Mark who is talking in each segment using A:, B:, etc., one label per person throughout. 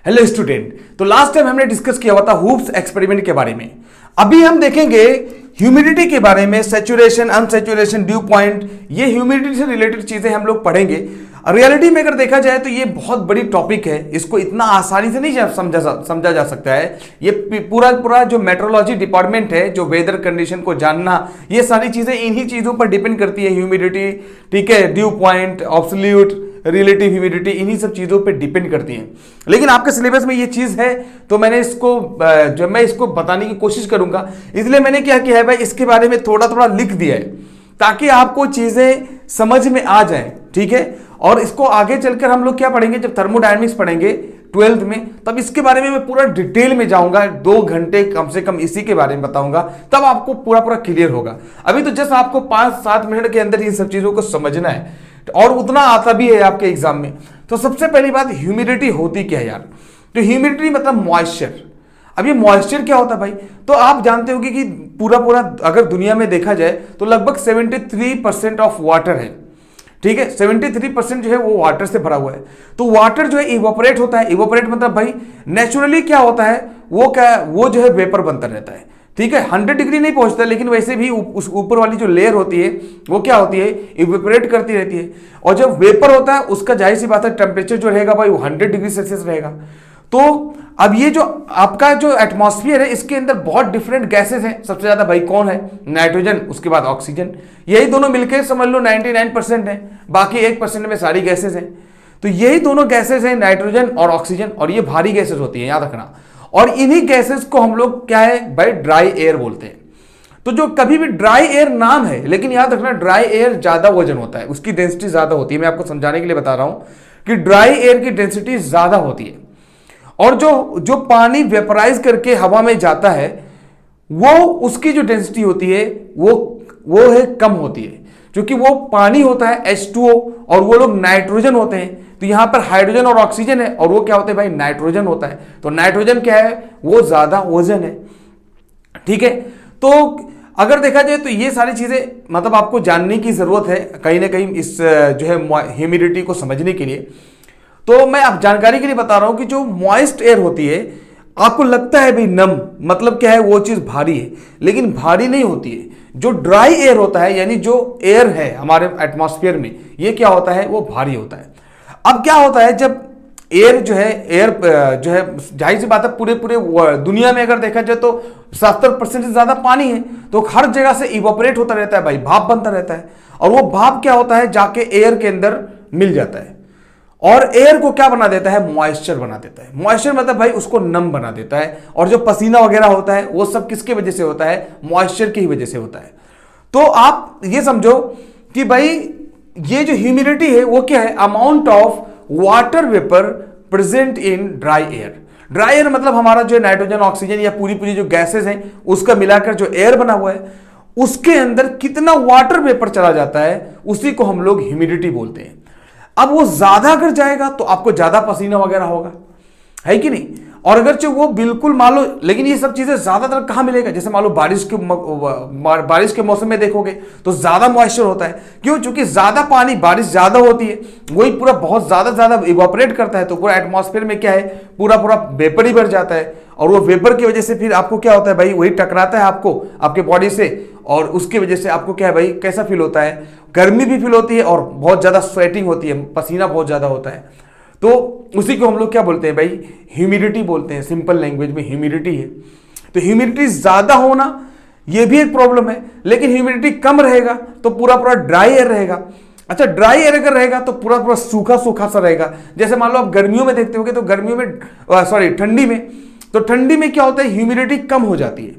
A: Hello student, तो last time हमने discuss किया हुआ था हुप्स एक्सपेरिमेंट के बारे में। अभी हम देखेंगे ह्यूमिडिटी के बारे में, सैचुरेशन, अनसैचुरेशन, ड्यू पॉइंट, ये ह्यूमिडिटी से रिलेटेड चीजें हम लोग पढ़ेंगे। रियलिटी में अगर देखा जाए तो ये बहुत बड़ी टॉपिक है, इसको इतना आसानी से नहीं समझा जा सकता है। ये पूरा जो मेट्रोलॉजी डिपार्टमेंट है, जो वेदर कंडीशन को जानना, ये सारी चीजें इन्हीं चीजों पर डिपेंड करती है। ह्यूमिडिटी, ठीक है, due point, absolute, relative humidity, इन्हीं सब चीजों पे डिपेंड करती हैं। लेकिन आपके सिलेबस में ये चीज है तो मैंने इसको बताने की कोशिश करूंगा। इसलिए मैंने क्या किया है भाई, इसके बारे में थोड़ा थोड़ा लिख दिया है ताकि आपको चीजें समझ में आ जाए, ठीक है। और इसको आगे चलकर हम लोग क्या पढ़ेंगे, जब थर्मोडायनेमिक्स पढ़ेंगे 12th में, तब इसके बारे में मैं पूरा डिटेल में जाऊंगा। 2 घंटे कम से कम इसी के बारे में बताऊंगा, तब आपको पूरा क्लियर होगा। अभी तो जस्ट आपको 5-7 मिनट के अंदर इन सब चीजों को समझना है, और उतना आता भी है आपके एग्जाम में। तो सबसे पहली बात, ह्यूमिडिटी होती क्या है यार? तो ह्यूमिडिटी मतलब मॉइस्चर। अब ये मॉइस्चर क्या होता है भाई? तो आप जानते होंगे कि पूरा अगर दुनिया में देखा जाए तो लगभग 73% ऑफ वाटर है, ठीक है। 73% जो है वो वाटर से भरा हुआ है। तो वाटर जो है इवोपरेट होता है। इवोपरेट मतलब भाई नेचुरली क्या होता है, वो जो है वेपर बनता रहता है, ठीक है। 100 डिग्री नहीं पहुंचता, लेकिन वैसे भी उस ऊपर वाली जो लेयर होती है वो क्या होती है, इवेपोरेट करती रहती है। और जब वेपर होता है उसका जाहिर सी बात है टेम्परेचर जो रहेगा भाई वो 100 डिग्री सेल्सियस रहेगा। तो अब ये जो आपका जो एटमॉस्फेयर है, इसके अंदर बहुत डिफरेंट गैसेस हैं। सबसे ज्यादा भाई कौन है? नाइट्रोजन, उसके बाद ऑक्सीजन। यही दोनों मिलकर समझ लो 99% है, बाकी 1% में सारी गैसेस हैं। तो यही दोनों गैसेस हैं, नाइट्रोजन और ऑक्सीजन, और ये भारी गैसेस होती है, याद रखना। और इन्हीं गैसेस को हम लोग क्या है भाई, ड्राई एयर बोलते हैं। तो जो कभी भी ड्राई एयर नाम है, लेकिन याद रखना ड्राई एयर ज्यादा वजन होता है, उसकी डेंसिटी ज्यादा होती है। मैं आपको समझाने के लिए बता रहा हूं कि ड्राई एयर की डेंसिटी ज्यादा होती है, और जो पानी वेपराइज करके हवा में जाता है वो उसकी जो डेंसिटी होती है वो है कम होती है, क्योंकि वो पानी होता है H2O और वो लोग नाइट्रोजन होते हैं। तो यहां पर हाइड्रोजन और ऑक्सीजन है, और वो क्या होते हैं भाई, नाइट्रोजन होता है। तो नाइट्रोजन क्या है, वो ज्यादा वजन है, ठीक है। तो अगर देखा जाए तो ये सारी चीजें मतलब आपको जानने की जरूरत है कहीं ना कहीं, इस जो है ह्यूमिडिटी को समझने के लिए। तो मैं आप जानकारी के लिए बता रहा हूं कि जो मॉइस्ट एयर होती है, आपको लगता है भाई नम, मतलब क्या है, वो चीज भारी है, लेकिन भारी नहीं होती है। जो ड्राई एयर होता है, यानी जो एयर है हमारे एटमॉस्फेयर में, ये क्या होता है, वो भारी होता है। अब क्या होता है, जब एयर जो है जाहिर सी बात है, पूरे दुनिया में अगर देखा जाए तो 70% से ज्यादा पानी है। तो हर जगह से इवोपरेट होता रहता है भाई, भाप बनता रहता है, और वो भाप क्या होता है, जाके एयर के अंदर मिल जाता है, और एयर को क्या बना देता है, मॉइस्चर बना देता है। मॉइस्चर मतलब भाई उसको नम बना देता है। और जो पसीना वगैरह होता है वो सब किसके वजह से होता है, मॉइस्चर की ही वजह से होता है। तो आप ये समझो कि भाई ये जो ह्यूमिडिटी है वो क्या है, amount of water vapour present in dry air. Dry air मतलब हमारा जो नाइट्रोजन, ऑक्सीजन या पूरी जो गैसेस हैं उसका मिलाकर जो एयर बना हुआ है, उसके अंदर कितना वाटर वेपर चला जाता है, उसी को हम लोग ह्यूमिडिटी बोलते हैं। अब वो ज्यादा अगर जाएगा तो आपको ज्यादा पसीना वगैरह होगा, है कि नहीं। और अगर वो बिल्कुल मान लो, लेकिन ये सब चीजें ज्यादातर कहां मिलेगा, जैसे मान लो बारिश के मौसम में देखोगे तो ज्यादा मॉइस्चर होता है। क्यों? क्योंकि ज्यादा पानी, बारिश ज्यादा होती है, वही पूरा बहुत ज्यादा इवोपरेट करता है। तो पूरा एटमॉस्फेयर में क्या है, पूरा वेपर ही भर जाता है, और वो वेपर की वजह से फिर आपको क्या होता है भाई, वही टकराता है आपको, आपके बॉडी से, और उसकी वजह से आपको क्या है भाई, कैसा फील होता है, गर्मी भी फील होती है, और बहुत ज्यादा स्वेटिंग होती है, पसीना बहुत ज्यादा होता है। तो उसी को हम लोग क्या बोलते हैं भाई, ह्यूमिडिटी बोलते हैं। सिंपल लैंग्वेज में ह्यूमिडिटी है। तो ह्यूमिडिटी ज्यादा होना ये भी एक प्रॉब्लम है, लेकिन ह्यूमिडिटी कम रहेगा तो पूरा ड्राई एयर रहेगा। अच्छा, ड्राई एयर अगर रहेगा तो पूरा सूखा सा रहेगा। जैसे मान लो आप गर्मियों में देखते होगे तो गर्मियों में ठंडी में, तो ठंडी में क्या होता है, ह्यूमिडिटी कम हो जाती है।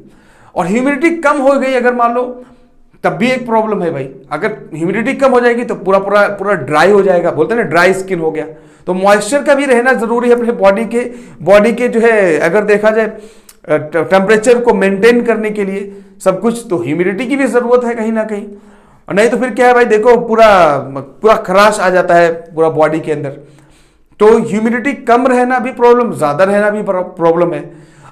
A: और ह्यूमिडिटी कम हो गई अगर मान लो, तब भी एक प्रॉब्लम है भाई। अगर ह्यूमिडिटी कम हो जाएगी तो पूरा ड्राई हो जाएगा, बोलते हैं ना ड्राई स्किन हो गया। तो मॉइस्चर का भी रहना जरूरी है अपने बॉडी के जो है, अगर देखा जाए टेम्परेचर को मेंटेन करने के लिए सब कुछ, तो ह्यूमिडिटी की भी जरूरत है कहीं ना कहीं। और नहीं तो फिर क्या है भाई, देखो पूरा खराश आ जाता है पूरा बॉडी के अंदर। तो ह्यूमिडिटी कम रहना भी प्रॉब्लम, ज्यादा रहना भी प्रॉब्लम है।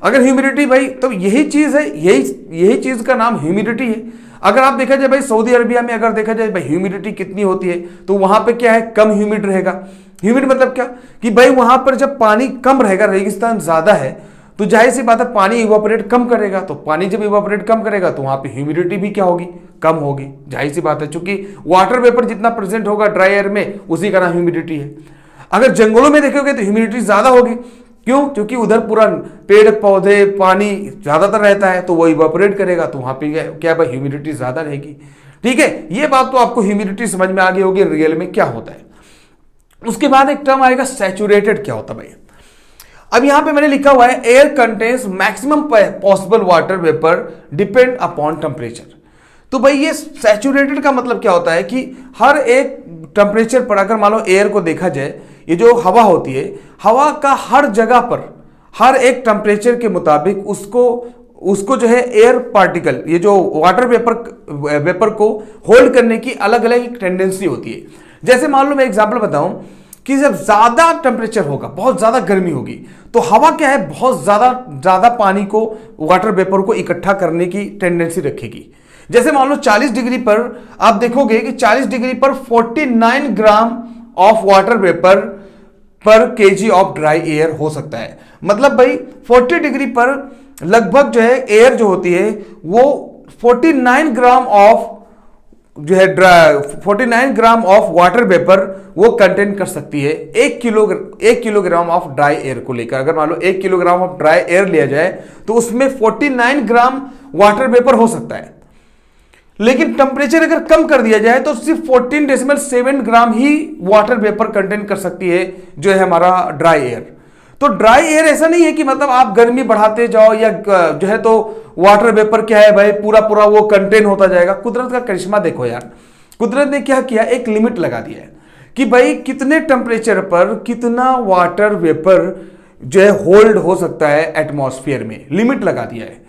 A: अगर ह्यूमिडिटी भाई, तो यही चीज है, यही चीज का नाम ह्यूमिडिटी है। अगर आप देखा जाए भाई सऊदी अरबिया में अगर देखा जाए भाई ह्यूमिडिटी कितनी होती है, तो वहां पे क्या है, कम ह्यूमिड रहेगा। ह्यूमिड मतलब क्या कि भाई वहां पर जब पानी कम रहेगा, रेगिस्तान ज्यादा है, तो जाहिर सी बात है पानी इवापोरेट कम करेगा, तो पानी जब इवापोरेट कम करेगा तो वहां पे ह्यूमिडिटी भी क्या होगी, कम होगी। जाहिर सी बात है, चूंकि वाटर वेपर जितना प्रेजेंट होगा ड्राई एयर में उसी का नाम ह्यूमिडिटी है। अगर जंगलों में देखोगे तो ह्यूमिडिटी ज्यादा होगी, क्यों? क्योंकि उधर पूरा पेड़ पौधे पानी ज्यादातर रहता है, तो वो इवापोरेट करेगा, तो वहां पे क्या भाई ह्यूमिडिटी ज्यादा रहेगी। ठीक है, ये बात तो आपको ह्यूमिडिटी समझ में आ गई होगी रियल में क्या होता है। उसके बाद एक टर्म आएगा सैचुरेटेड, क्या होता है भाई? अब यहां पे मैंने लिखा हुआ है air contains maximum possible water vapour depend upon temperature. तो भाई ये सैचुरेटेड का मतलब क्या होता है कि हर एक टेम्परेचर पर, अगर मान लो एयर को देखा जाए, ये जो हवा होती है, हवा का हर जगह पर हर एक टेम्परेचर के मुताबिक उसको जो है एयर पार्टिकल, ये जो वाटर वेपर को होल्ड करने की अलग अलग एक टेंडेंसी होती है। जैसे मान लो मैं एग्जांपल बताऊं कि जब ज्यादा टेम्परेचर होगा, बहुत ज्यादा गर्मी होगी, तो हवा क्या है, बहुत ज्यादा पानी को, वाटर वेपर को इकट्ठा करने की टेंडेंसी रखेगी। जैसे मान लो 40 डिग्री पर आप देखोगे कि 40 डिग्री पर 49 ग्राम ऑफ वाटर वेपर पर केजी ऑफ ड्राई एयर हो सकता है। मतलब भाई 40 डिग्री पर लगभग जो है एयर जो होती है वो 49 ग्राम ऑफ जो है 49 ग्राम ऑफ वाटर वेपर वो कंटेन कर सकती है 1 किलोग्राम ऑफ ड्राई एयर को लेकर। अगर मान लो 1 किलोग्राम ऑफ ड्राई एयर लिया जाए तो उसमें 49 ग्राम वाटर वेपर हो सकता है। लेकिन टेम्परेचर अगर कम कर दिया जाए तो सिर्फ 14.7 ग्राम ही वाटर वेपर कंटेन कर सकती है जो है हमारा ड्राई एयर। तो ड्राई एयर ऐसा नहीं है कि मतलब आप गर्मी बढ़ाते जाओ या जो है तो वाटर वेपर क्या है भाई पूरा पूरा वो कंटेन होता जाएगा। कुदरत का करिश्मा देखो यार, कुदरत ने क्या किया, एक लिमिट लगा दिया है कि भाई कितने टेम्परेचर पर कितना वाटर वेपर जो है होल्ड हो सकता है एटमॉस्फेयर में, लिमिट लगा दिया है।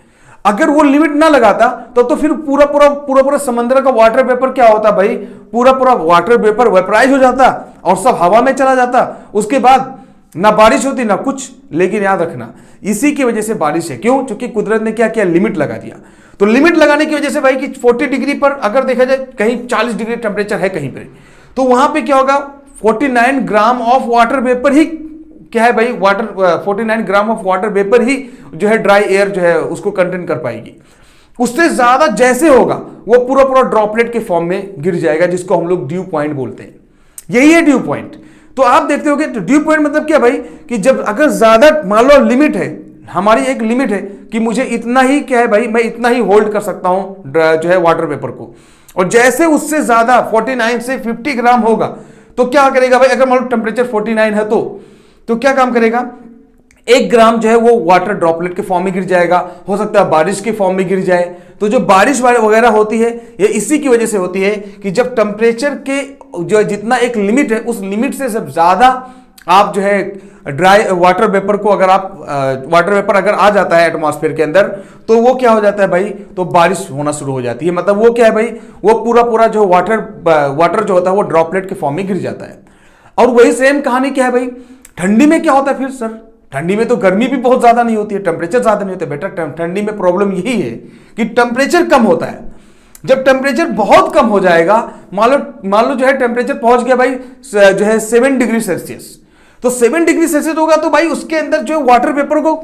A: अगर वो लिमिट ना लगाता तो फिर पूरा समंदर का वाटर वेपर क्या होता भाई, पूरा वाटर वेपर वेपराइज हो जाता और सब हवा में चला जाता। उसके बाद ना बारिश होती ना कुछ। लेकिन याद रखना इसी की वजह से बारिश है, क्यों? क्योंकि कुदरत ने क्या किया, लिमिट लगा दिया। तो लिमिट लगाने की वजह से भाई कि 40 डिग्री पर अगर देखा जाए, कहीं 40 डिग्री टेम्परेचर है कहीं पर, तो वहां पे क्या होगा, 49 ग्राम ऑफ वाटर वेपर ही क्या है भाई, 49 ग्राम ऑफ वाटर वेपर ही जो है ड्राई एयर जो है उसको कंटेन कर पाएगी। उससे ज्यादा जैसे होगा वो पूरा ड्रॉपलेट के फॉर्म में गिर जाएगा, जिसको हम लोग ड्यू पॉइंट बोलते हैं। यही है ड्यू पॉइंट। तो आप देखते हो कि ड्यू पॉइंट मतलब क्या भाई कि जब अगर ज्यादा मान लो लिमिट है, हमारी एक लिमिट है कि मुझे इतना ही क्या है भाई, मैं इतना ही होल्ड कर सकता हूं जो है वाटर वेपर को, और जैसे उससे ज्यादा 49 से 50 ग्राम होगा तो क्या करेगा भाई, अगर मान लो टेम्परेचर 49 है तो क्या काम करेगा, 1 ग्राम जो है वो वाटर ड्रॉपलेट के फॉर्म में गिर जाएगा, हो सकता है बारिश के फॉर्म में गिर जाए। तो जो बारिश वगैरह होती है ये इसी की वजह से होती है कि जब टेम्परेचर के जो जितना एक लिमिट है उस लिमिट से जब ज्यादा आप जो है ड्राई वाटर वेपर को अगर आप वाटर वेपर अगर आ जाता है एटमॉस्फेयर के अंदर तो वो क्या हो जाता है भाई, तो बारिश होना शुरू हो जाती है। मतलब वो क्या है भाई, वो पूरा जो वाटर जो होता है वो ड्रॉपलेट के फॉर्म में गिर जाता है। और वही सेम कहानी क्या है भाई, ठंडी में क्या होता है फिर सर, ठंडी में तो गर्मी भी बहुत ज्यादा नहीं होती है, टेम्परेचर ज्यादा नहीं होता बेटा। ठंडी में प्रॉब्लम यही है कि टेम्परेचर कम होता है। जब टेम्परेचर बहुत कम हो जाएगा, मान लो जो है टेम्परेचर पहुंच गया भाई जो है 7 डिग्री सेल्सियस, तो 7 डिग्री सेल्सियस होगा तो भाई उसके अंदर जो वाटर वेपर को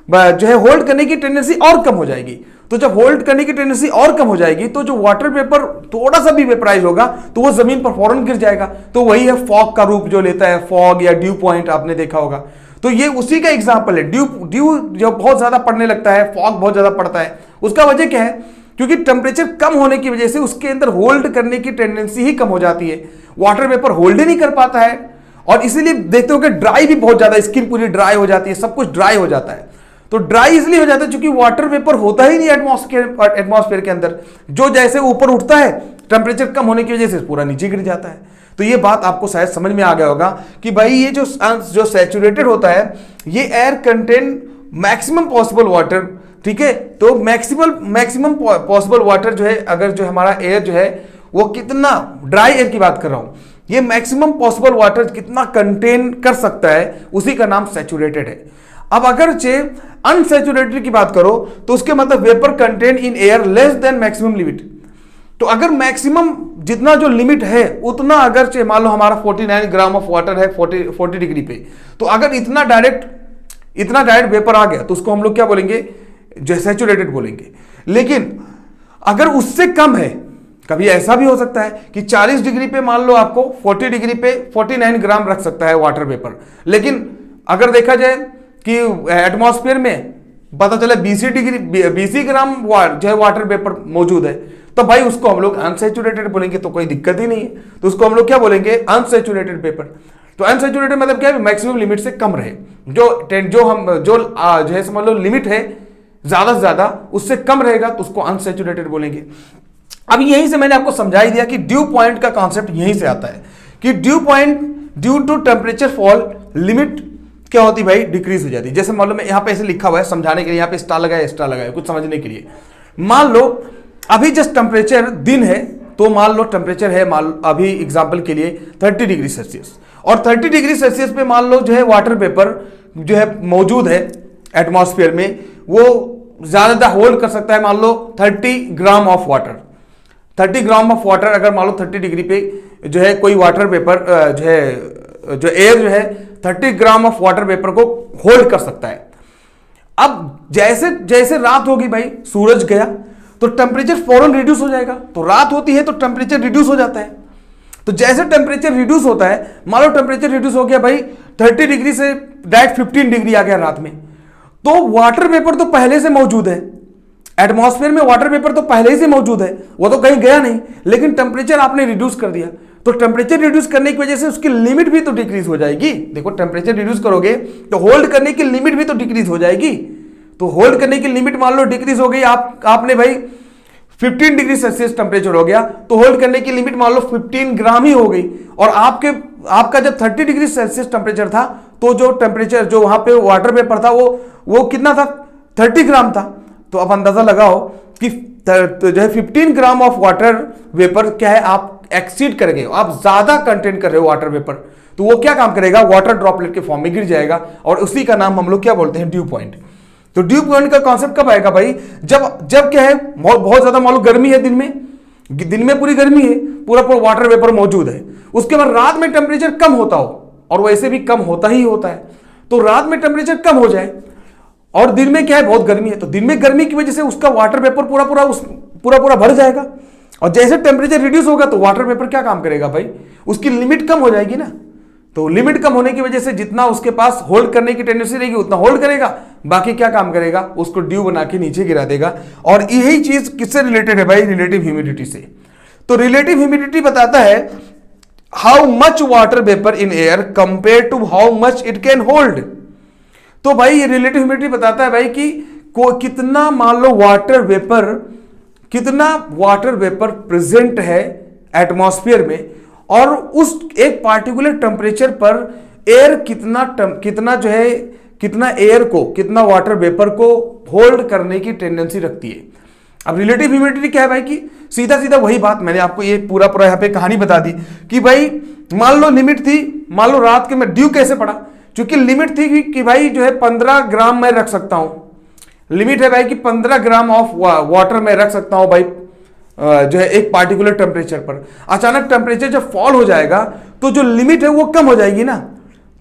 A: जो है होल्ड करने की टेंडेंसी और कम हो जाएगी। तो जब होल्ड करने की टेंडेंसी और कम हो जाएगी तो जो वाटर वेपर थोड़ा सा भी वेपराइज होगा तो वो जमीन पर फौरन गिर जाएगा। तो वही है फॉग का रूप जो लेता है, फॉग या ड्यू पॉइंट आपने देखा होगा। तो ये उसी का एग्जांपल है। ड्यू जब बहुत ज्यादा पड़ने लगता है, फॉग बहुत ज्यादा पड़ता है, उसका वजह क्या है, क्योंकि टेम्परेचर कम होने की वजह से उसके अंदर होल्ड करने की टेंडेंसी ही कम हो जाती है, वाटर वेपर होल्ड ही नहीं कर पाता है। और इसीलिए देखते हो कि ड्राई भी बहुत ज्यादा, स्किन पूरी ड्राई हो जाती है, सब कुछ ड्राई हो जाता है। तो ड्राई इसलिए हो जाता है क्योंकि वाटर वेपर होता ही नहीं एटमॉस्फेयर के अंदर, जो जैसे ऊपर उठता है टेम्परेचर कम होने की वजह से पूरा नीचे गिर जाता है। तो ये बात आपको शायद समझ में आ गया होगा कि भाई ये जो सैचुरेटेड होता है ये air contain maximum possible water, ठीक है। तो मैक्सिमम पॉसिबल वाटर जो है, अगर जो हमारा एयर जो है वो कितना, ड्राई एयर की बात कर रहा हूं, ये मैक्सिमम पॉसिबल वाटर कितना कंटेन कर सकता है, उसी का नाम सैचुरेटेड है। अब अगर अनसैचुरेटेड की बात करो तो उसके मतलब vapour contain in air less than maximum limit. तो अगर मैक्सिमम जितना जो लिमिट है उतना, अगर मान लो हमारा 49 ग्राम ऑफ वाटर है 40 डिग्री पे, तो अगर इतना डायरेक्ट वेपर आ गया तो उसको हम लोग क्या बोलेंगे, जो सैचुरेटेड बोलेंगे। लेकिन अगर उससे कम है, कभी ऐसा भी हो सकता है कि 40 डिग्री पे मान लो आपको 40 डिग्री पे 49 ग्राम रख सकता है वाटर वेपर, लेकिन अगर देखा जाए कि एटमॉस्फेयर में पता चला 20 ग्राम जो है वाटर वेपर मौजूद है, तो भाई उसको हम लोग अनसैचुरेटेड बोलेंगे, तो कोई दिक्कत ही नहीं है। तो उसको हम लोग क्या बोलेंगे, अनसैचुरेटेड वेपर। तो अनसैचुरेटेड मतलब क्या है, मैक्सिमम लिमिट से कम रहे, जो है समझ लो लिमिट है ज्यादा से ज्यादा उससे कम रहेगा तो उसको अनसैचुरेटेड बोलेंगे। अब यहीं से मैंने आपको समझा ही दिया कि ड्यू पॉइंट का कॉन्सेप्ट यहीं से आता है कि dew point due to temperature fall limit क्या होती भाई, डिक्रीज हो जाती है। जैसे मान लो मैं यहां पे ऐसे लिखा हुआ है समझाने के लिए, यहां पे स्टार लगाया कुछ समझने के लिए। मान लो अभी जस्ट टेम्परेचर दिन है, तो मान लो टेम्परेचर है अभी एग्जांपल के लिए 30 डिग्री सेल्सियस, और 30 डिग्री सेल्सियस पे मान लो जो है वाटर वेपर जो है मौजूद है एटमॉस्फेयर में, वो ज्यादा होल्ड कर सकता है मान लो 30 gram of water. 30 gram of water अगर मान लो 30 डिग्री पे जो है कोई वाटर वेपर जो एयर जो है 30 ग्राम ऑफ वाटर वेपर को होल्ड कर सकता है। अब जैसे जैसे रात होगी भाई, सूरज गया तो टेम्परेचर फौरन रिड्यूस हो जाएगा। तो रात होती है तो टेम्परेचर रिड्यूस हो जाता है। तो जैसे टेम्परेचर रिड्यूस होता है, मान लो टेम्परेचर रिड्यूस हो गया भाई 30 डिग्री से डायरेक्ट 15 डिग्री आ गया रात में, तो वाटर वेपर तो पहले से मौजूद है एटमॉस्फेयर में, वाटर वेपर तो पहले से मौजूद है, वो तो कहीं गया नहीं, लेकिन टेम्परेचर आपने रिड्यूस कर दिया। तो टेम्परेचर रिड्यूस करने की वजह से उसकी लिमिट भी तो डिक्रीज हो जाएगी। देखो टेम्परेचर रिड्यूस करोगे तो होल्ड करने की लिमिट भी तो डिक्रीज हो जाएगी। तो होल्ड करने की लिमिट मान लो डिक्रीज हो गई, आपने भाई 15 डिग्री सेल्सियस टेम्परेचर हो गया, तो होल्ड करने की लिमिट मान लो 15 ग्राम ही हो गई। और आपका जब 30 डिग्री सेल्सियस टेम्परेचर था, तो जो टेम्परेचर जो वहां पे वाटर वेपर था वो कितना था, 30 ग्राम था। तो अब अंदाजा लगाओ कि जो है 15 ग्राम ऑफ वाटर वेपर क्या है, आप एक्सीड कर गए, आप ज्यादा कंटेंट कर रहे हो वाटर वेपर, तो वो क्या काम करेगा, वाटर ड्रॉपलेट के फॉर्म में गिर जाएगा, और उसी का नाम हम लोग क्या बोलते हैं, ड्यू पॉइंट। तो ड्यू पॉइंट का कॉन्सेप्ट कब आएगा भाई, जब क्या है बहुत ज्यादा मान लो गर्मी है, दिन में पूरी गर्मी है, पूरा वाटर वेपर मौजूद है, उसके बाद रात में टेम्परेचर कम होता हो, और वैसे भी कम होता ही होता है, तो रात में टेम्परेचर कम हो जाए और दिन में क्या है बहुत गर्मी है, तो दिन में गर्मी की वजह से उसका वाटर वेपर पूरा भर जाएगा। और जैसे टेम्परेचर रिड्यूस होगा तो वाटर वेपर क्या काम करेगा भाई, उसकी लिमिट कम हो जाएगी ना। तो लिमिट कम होने की वजह से जितना उसके पास होल्ड करने की टेंडेंसी रहेगी उतना होल्ड करेगा, बाकी क्या काम करेगा, उसको ड्यू बना के नीचे गिरा देगा। और यही चीज किससे रिलेटेड है भाई, रिलेटिव ह्यूमिडिटी से। तो रिलेटिव ह्यूमिडिटी बताता है how much water vapour in air compare to how much it can hold. तो भाई ये रिलेटिव ह्यूमिडिटी बताता है भाई कि कितना मान लो कितना वाटर वेपर प्रेजेंट है एटमॉस्फेयर में, और उस एक पार्टिकुलर टेम्परेचर पर एयर कितना एयर को, कितना वाटर वेपर को होल्ड करने की टेंडेंसी रखती है। अब रिलेटिव ह्यूमिडिटी क्या है भाई, कि सीधा सीधा वही बात मैंने आपको ये पूरा यहां पे कहानी बता दी कि भाई मान लो लिमिट थी, मान लो रात के में ड्यू कैसे पड़ा, क्योंकि लिमिट थी कि भाई जो है 15 ग्राम मैं रख सकता हूं, लिमिट है भाई कि 15 ग्राम ऑफ वाटर में रख सकता हूं भाई जो है एक पार्टिकुलर टेम्परेचर पर। अचानक टेम्परेचर जब फॉल हो जाएगा तो जो लिमिट है वो कम हो जाएगी ना,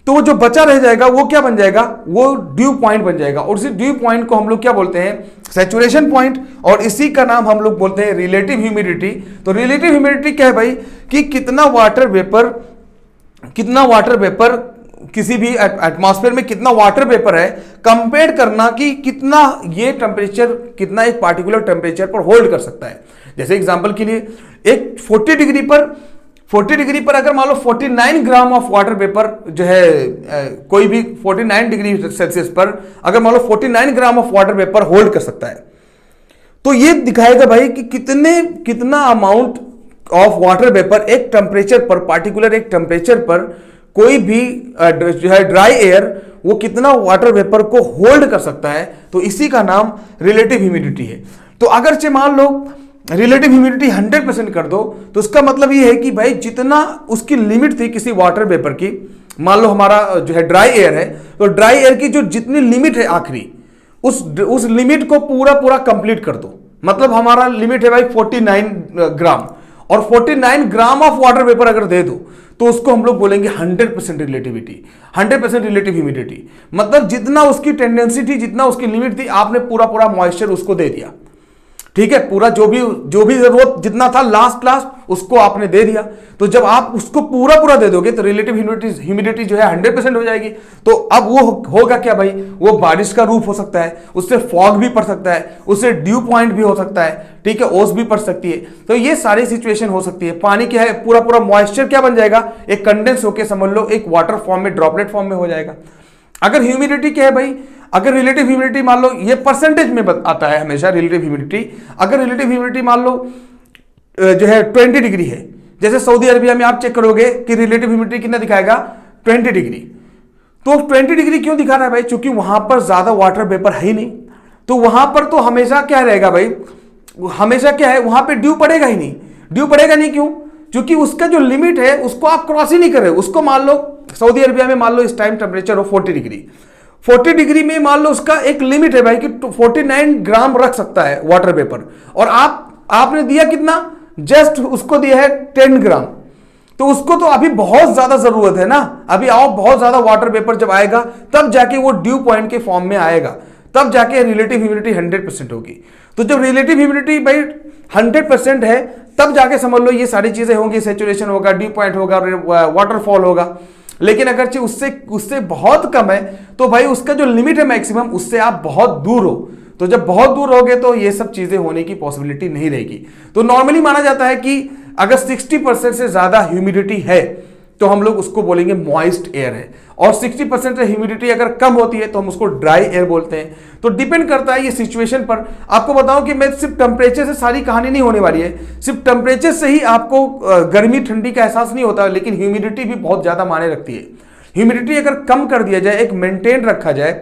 A: तो जो बचा रह जाएगा वो क्या बन जाएगा, वो ड्यू पॉइंट बन जाएगा। और इसी ड्यू पॉइंट को हम लोग क्या बोलते हैं, सैचुरेशन पॉइंट, और इसी का नाम हम लोग बोलते हैं रिलेटिव ह्यूमिडिटी। तो रिलेटिव ह्यूमिडिटी क्या है भाई, कि कितना वाटर वेपर किसी भी एटमॉस्फेयर में कितना वाटर वेपर है, कंपेयर करना कि कितना ये टेम्परेचर, कितना एक पार्टिकुलर टेम्परेचर पर होल्ड कर सकता है। जैसे एग्जांपल के लिए एक 40 डिग्री पर अगर मान लो 49 ग्राम ऑफ वाटर वेपर जो है कोई भी 49 डिग्री सेल्सियस पर अगर मान लो 49 gram of water vapour hold कर सकता है, तो ये दिखाएगा भाई कि कितना अमाउंट ऑफ वाटर वेपर एक टेम्परेचर पर, पार्टिकुलर एक टेम्परेचर पर कोई भी जो है ड्राई एयर वो कितना वाटर वेपर को होल्ड कर सकता है। तो इसी का नाम रिलेटिव ह्यूमिडिटी है। तो अगर से मान लो रिलेटिव ह्यूमिडिटी 100% कर दो, तो उसका मतलब ये है कि भाई जितना उसकी लिमिट थी किसी वाटर वेपर की, मान लो हमारा जो है ड्राई एयर है, तो ड्राई एयर की जो जितनी लिमिट है आखिरी, उस लिमिट को पूरा कंप्लीट कर दो। मतलब हमारा लिमिट है भाई 49 ग्राम, और 49 ग्राम ऑफ वाटर वेपर अगर दे दो तो उसको हम लोग बोलेंगे 100% रिलेटिविटी, 100% रिलेटिव ह्यूमिडिटी। मतलब जितना उसकी टेंडेंसी थी, जितना उसकी लिमिट थी, आपने पूरा पूरा मॉइस्चर उसको दे दिया। ठीक है, पूरा जो भी जरूरत जितना था लास्ट उसको आपने दे दिया। तो जब आप उसको पूरा दे दोगे तो रिलेटिव ह्यूमिडिटी जो है 100% हो जाएगी। तो अब वो होगा क्या भाई, वो बारिश का रूप हो सकता है, उससे फॉग भी पड़ सकता है, उससे ड्यू पॉइंट भी हो सकता है, ठीक है, ओस भी पड़ सकती है। तो ये सारी सिचुएशन हो सकती है। पानी क्या है, पूरा मॉइस्चर क्या बन जाएगा, एक कंडेंस होकर समझ लो एक वाटर फॉर्म में, ड्रॉपलेट फॉर्म में हो जाएगा। अगर ह्यूमिडिटी क्या है भाई, अगर रिलेटिव ह्यूमिडिटी मान लो, ये परसेंटेज में आता है हमेशा रिलेटिव ह्यूमिडिटी। अगर रिलेटिव ह्यूमिडिटी मान लो जो है 20 डिग्री है, जैसे सऊदी अरबिया में आप चेक करोगे कि रिलेटिव ह्यूमिडिटी कितना दिखाएगा, 20 डिग्री। तो 20 डिग्री क्यों दिखा रहा है भाई, क्योंकि वहां पर ज्यादा वाटर वेपर है ही नहीं। तो वहां पर तो हमेशा क्या रहेगा भाई, हमेशा क्या है, वहां पर ड्यू पड़ेगा ही नहीं। ड्यू पड़ेगा नहीं क्यों, क्योंकि उसका जो लिमिट है उसको आप क्रॉस ही नहीं कर रहे। उसको मान लो सऊदी अरबिया में मान लो इस टाइम टेम्परेचर हो 40 डिग्री, 40 डिग्री में मान लो उसका एक लिमिट है भाई कि 49 ग्राम रख सकता है वाटर वेपर, और आपने दिया कितना, जस्ट उसको दिया है 10 ग्राम। तो उसको तो अभी बहुत ज्यादा जरूरत है ना, अभी आओ बहुत ज्यादा वाटर वेपर जब आएगा तब जाके वो ड्यू पॉइंट के फॉर्म में आएगा, तब जाके रिलेटिव ह्यूमिडिटी 100% होगी। तो जब रिलेटिव ह्यूमिडिटी भाई 100% है तब जाके समझ लो ये सारी चीजें होंगी, सैचुरेशन होगा, ड्यू पॉइंट होगा, वाटरफॉल होगा। लेकिन अगर उससे बहुत कम है तो भाई उसका जो लिमिट है मैक्सिमम, उससे आप बहुत दूर हो। तो जब बहुत दूर होगे तो ये सब चीजें होने की पॉसिबिलिटी नहीं रहेगी। तो नॉर्मली माना जाता है कि अगर 60% से ज्यादा ह्यूमिडिटी है तो हम लोग उसको बोलेंगे मॉइस्ट एयर है, और 60% से ह्यूमिडिटी अगर कम होती है तो हम उसको ड्राई एयर बोलते हैं। तो डिपेंड करता है ये सिचुएशन पर। आपको बताऊं कि मैं सिर्फ टेम्परेचर से सारी कहानी नहीं होने वाली है, सिर्फ टेम्परेचर से ही आपको गर्मी ठंडी का एहसास नहीं होता, लेकिन ह्यूमिडिटी भी बहुत ज्यादा मायने रखती है। ह्यूमिडिटी अगर कम कर दिया जाए, एक मेंटेन रखा जाए,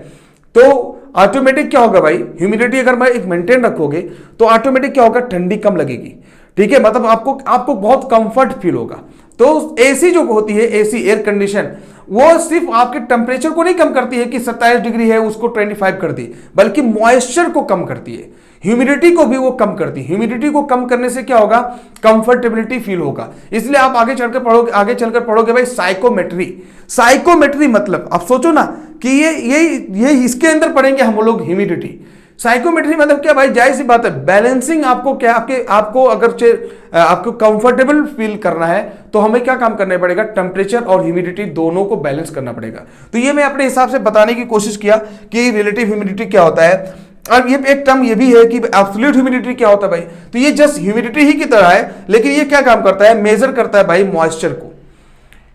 A: तो ऑटोमेटिक क्या होगा भाई, ह्यूमिडिटी अगर मैं एक मेंटेन रखोगे तो ऑटोमेटिक क्या होगा, ठंडी कम लगेगी। ठीक है, मतलब आपको बहुत कंफर्ट फील होगा। तो एसी जो होती है, एसी एयर कंडीशन, वो सिर्फ आपके टेम्परेचर को नहीं कम करती है कि 27 डिग्री है उसको 25 कर दी, बल्कि मॉइस्चर को कम करती है, ह्यूमिडिटी को भी वो कम करती है। ह्यूमिडिटी को कम करने से क्या होगा, कंफर्टेबिलिटी फील होगा। इसलिए आप आगे चलकर पढ़ोगे भाई साइकोमेट्री मतलब आप सोचो ना कि ये इसके अंदर पढ़ेंगे हम लोग ह्यूमिडिटी। साइकोमेट्री मतलब क्या भाई, जाहिर सी बात है, बैलेंसिंग आपको क्या, आपको अगर आपको कंफर्टेबल फील करना है तो हमें क्या काम करना पड़ेगा, टेम्परेचर और ह्यूमिडिटी दोनों को बैलेंस करना पड़ेगा। तो ये मैं अपने हिसाब से बताने की कोशिश किया कि रिलेटिव ह्यूमिडिटी क्या होता है। और ये एक टर्म ये भी है कि एब्सोल्यूट ह्यूमिडिटी क्या होता है भाई। तो ये जस्ट ह्यूमिडिटी ही की तरह है, लेकिन ये क्या काम करता है, मेजर करता है भाई मॉइस्चर को,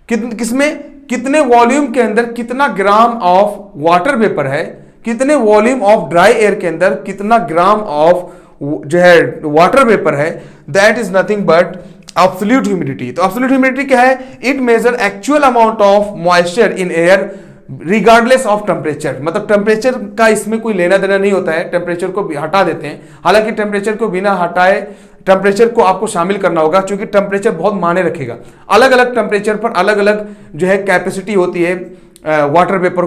A: किसमें, कितने वॉल्यूम के अंदर कितना ग्राम ऑफ वाटर वेपर है, कितने वॉल्यूम ऑफ ड्राई एयर के अंदर कितना ग्राम ऑफ जो है वाटर वेपर है। That is nothing but absolute humidity. तो एब्सोल्यूट ह्यूमिडिटी क्या है, it measure actual amount of moisture in air regardless of temperature. मतलब टेम्परेचर का इसमें कोई लेना देना नहीं होता है, टेम्परेचर को हटा देते हैं। हालांकि टेम्परेचर को बिना हटाए टेम्परेचर को आपको शामिल करना होगा, क्योंकि टेम्परेचर बहुत मायने रखेगा। अलग अलग टेम्परेचर पर अलग अलग जो है कैपेसिटी होती है वाटर वेपर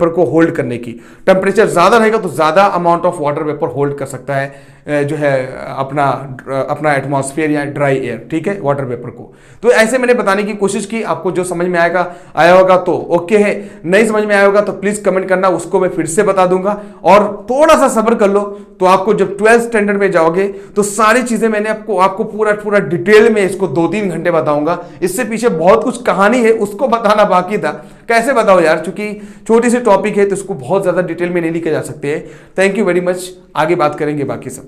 A: को होल्ड करने की। टेम्परेचर ज्यादा रहेगा तो ज्यादा amount of water vapour hold कर सकता है जो है अपना एटमॉस्फेयर या ड्राई एयर, ठीक है, वाटर वेपर को। तो ऐसे मैंने बताने की कोशिश की। आपको जो समझ में आया होगा तो ओके है, नहीं समझ में आया होगा तो प्लीज कमेंट करना, उसको मैं फिर से बता दूंगा। और थोड़ा सा सब्र कर लो, तो आपको जब 12th स्टैंडर्ड में जाओगे तो सारी चीजें मैंने आपको पूरा डिटेल में इसको 2-3 घंटे बताऊंगा। इससे पीछे बहुत कुछ कहानी है, उसको बताना बाकी था। कैसे बताओ यार, क्योंकि छोटी सी टॉपिक है तो इसको बहुत ज्यादा डिटेल में नहीं लिखे जा सकते हैं। थैंक यू वेरी मच, आगे बात करेंगे बाकी सब।